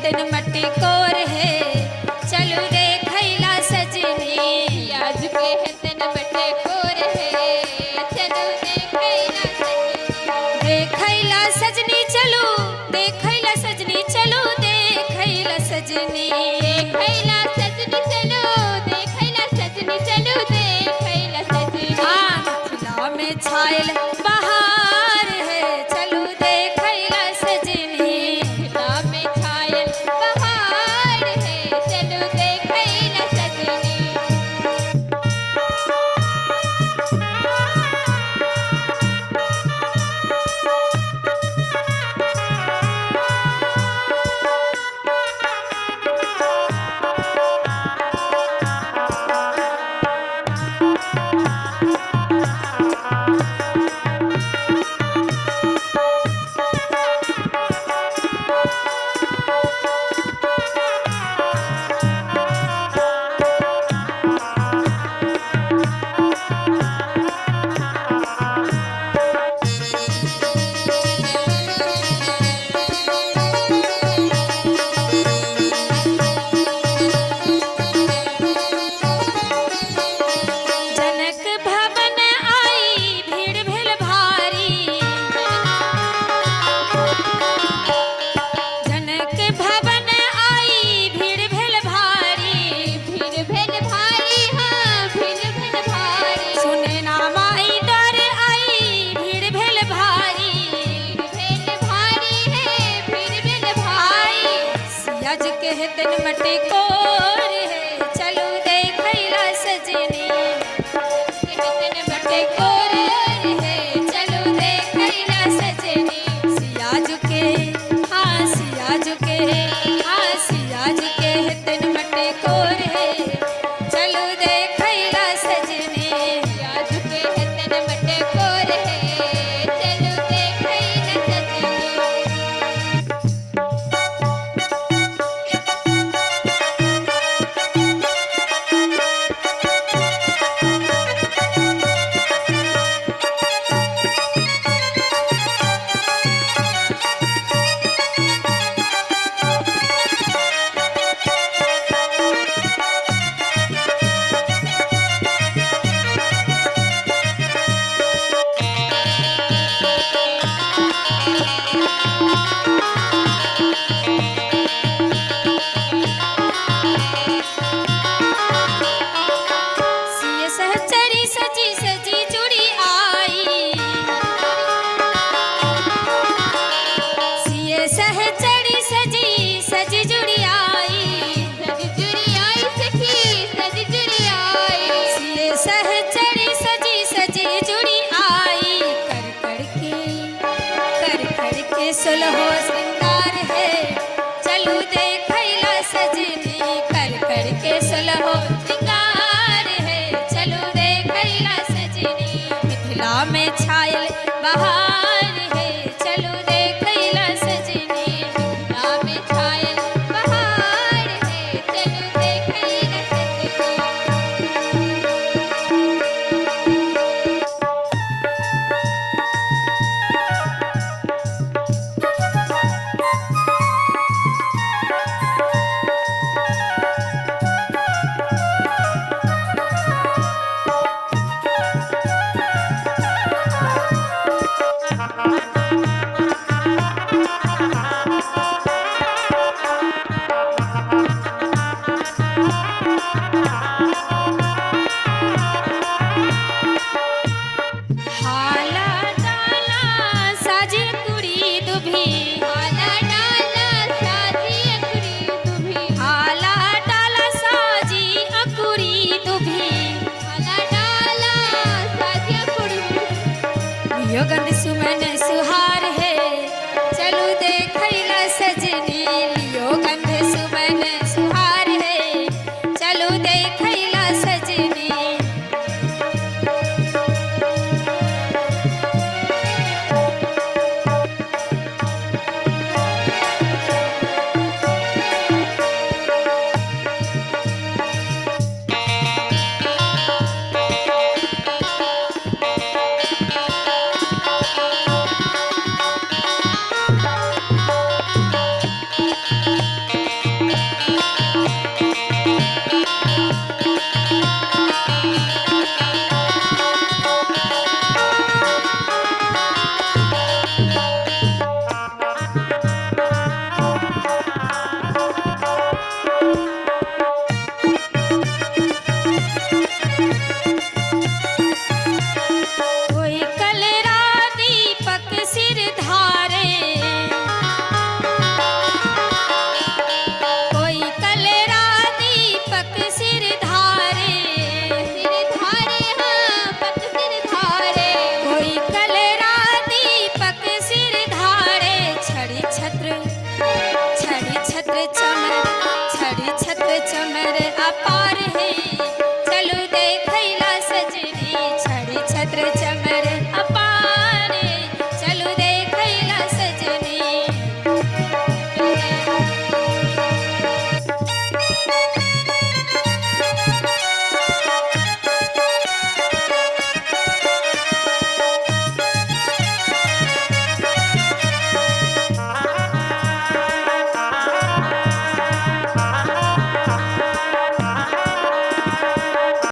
दिन मट्टी कोर है चलू रे खैला सजनी। आज के है दिन मट्टी कोर है चलू रे खैला सजनी। देखैला सजनी चलू देखैला सजनी चलू देखैला सजनी। देखैला सजनी चलो देखैला सजनी चलो देखैला सजनी। मिथिला में छायल बहार है चलू देखैला सजनी। मिथिला में छायल बहार है चलो देखैला सजनी। जनक भवन आई भीड़ भेल भारी। जनक भवन आई भीड़ भेल भारी। भीड़ भेल भारी हाँ भीड़ भेल भारी। सुने ना माई डर आई भीड़ भेल भारी। भीड़ भेल भारी है भीड़ भेल भारी। सियाज के है दिन मट्टी कोर है चलू देखैला सजनी। दिन मट्टी कोर है चलो देखैला सजनी। सियाज के हाँ सियाज के हाँ सियाज के है दिन मट्टी कोर है चलू देखैला सजनी। आज के है दिन मट्टी कोर है चलो देखैला सजनी। सिय सहचरी सजी सजी जुड़ी आई। सिय सहचरी सजी सजी जुड़ी आई। सज जुड़ी आई सखी सज जुड़ी आई। सिय सहचरी सजी सजी जुड़ी आई। कर कर के सुलहो श्रृंगार है चलू देखैला सजनी। कर के सुलहो श्रृंगार है चलू देखैला सजनी। मिथिला में छायल बहार है चलू देखैला सजनी। मिथिला में छायल बहार है चलो देखैला सजनी। हाला डाला साजे कुड़ी दुभी। हाला डाला साजी अकड़ी दुभी। हाला डाला साजी अकुरी दुभी। हाला डाला साजी अकड़ी। यो गंध सुमन